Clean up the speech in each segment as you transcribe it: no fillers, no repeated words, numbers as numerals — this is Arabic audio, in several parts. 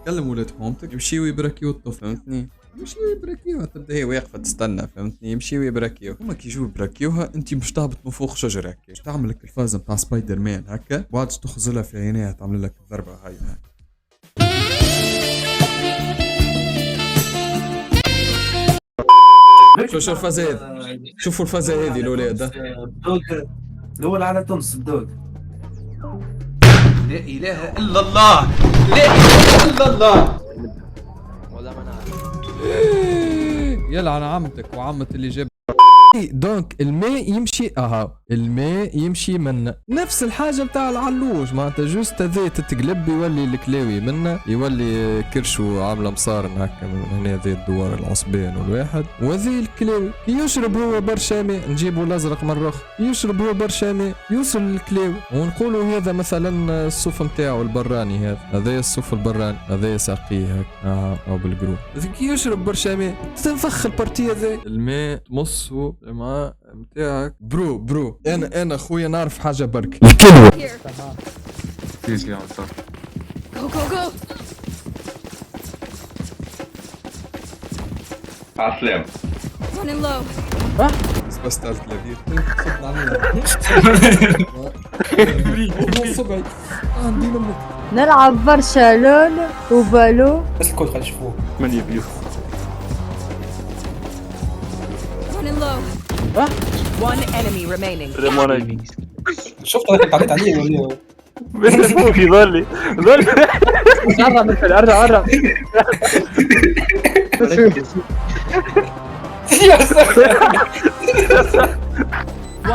كلم ولاد حومتك يمشيو يبركيو الطفل، فهمتني؟ يمشيو يبركيوها، تبدا هي واقفه تستنى، فهمتني؟ يمشيو يبركيو، هما كي يجوا يبركيوها انت باش تهبط من فوق شجره هكا، باش تعمل لك الفازه نتاع سبايدر مان هكا، وبعد تخزلها في عينيها تعمل لك الضربه هاي. شو الفازه هذه؟ شوفوا الفازه هذه الاولاد. بدود الاول على تونس بدود. لا اله الا الله، لا اله الا الله. ولا ما نعرف. يلعن عمتك وعمة اللي جاب. دونك الماء يمشي الماء يمشي منا، نفس الحاجة بتاع العلوش معناتها، جوست هذا تتقلب يولي الكلاوي منا، يولي كرشو عاملة مصارن هكا من هنا، ذي الدوار العصبين والواحد، وذي الكلاوي يشرب هو برشا ماء، نجيبو الازرق من الرخ، يشرب هو برشا ماء يوصل للكلاوي، ونقولوا هذا مثلا الصوف نتاعو البراني، هذا الصوف البراني، هذا ساقيه هكا او بالقرو، ذيك يشرب برشا ماء، تنفخ البارتي هذا الماء تمصو مع متاعك. برو انا خويا نعرف حاجه برك، الكلوه. سي على الطرف. جو عسلام. running low. بس تاع الكلابير صبعي عندي نمك. نلعب برشا لول وبالو. بس الكل خلي يشوفوه. 8 فيو. Running low. One enemy remaining. شفت انا عديت عليه ولا بس فوق يضلي قرب مثل قرب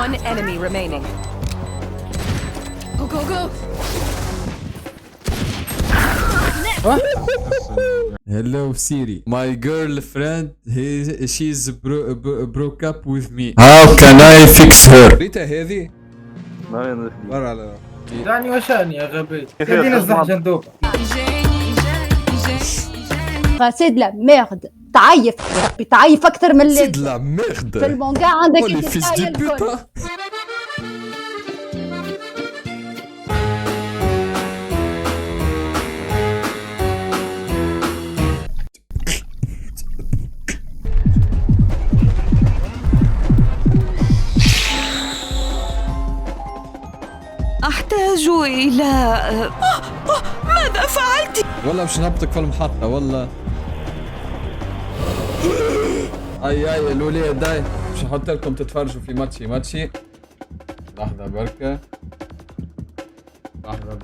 One enemy remaining. Go. Hello Siri, my girlfriend she's broke up with me. How can I fix her? ريتا هذه برا على يعني وشان يا غبي يدي نزح جندوبة فسيد لا ميرد تعيف يا ربي، تعيف اكثر من اللي سيد لا ميرد في المونجا عندك قولي فيس دي بوتا. أحتاج إلى ماذا فعلت؟ والله باش نهبطك في المحطة والله. اي الولاد داي باش نحط لكم تتفرجوا في ماتشي. لحظة بركة. نحطوا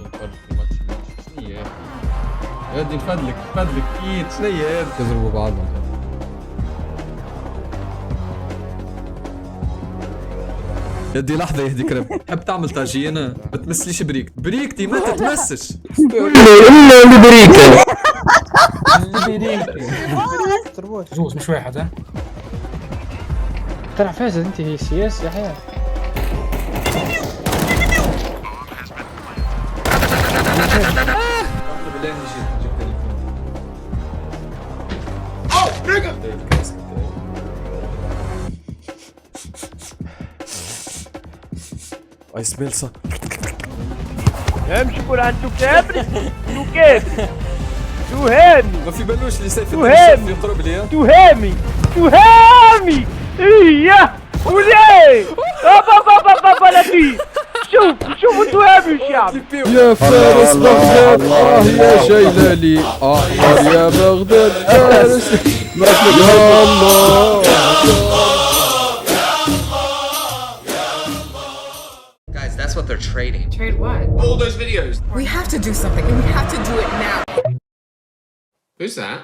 نتفرجوا في ماتشي. شنيا يا ودي نفدلك كيت شنيا تضربوا بعضهم. يدي لحظة يهديك رب، تحب تعمل طاجينة؟ ما تمسليش بريكتي ما تتمسش. اللي بريكة. زوز مش واحد ها. طلع فازت انت هي سياس يا حياة. بالله نجيب تليفون. I smell so. امشي قول عنده كابري تهامي ما في بلوش اللي سيف تهامي يضرب لي. تهامي ايه وليه بابا لطيف شوفوا تهامي الشعب يا فارس بغداد يا جيلاني احمر يا بغداد فارس يا الله. Guys, that's what they're trading. Trade what? All those videos. We have to do something and we have to do it now. Who's that?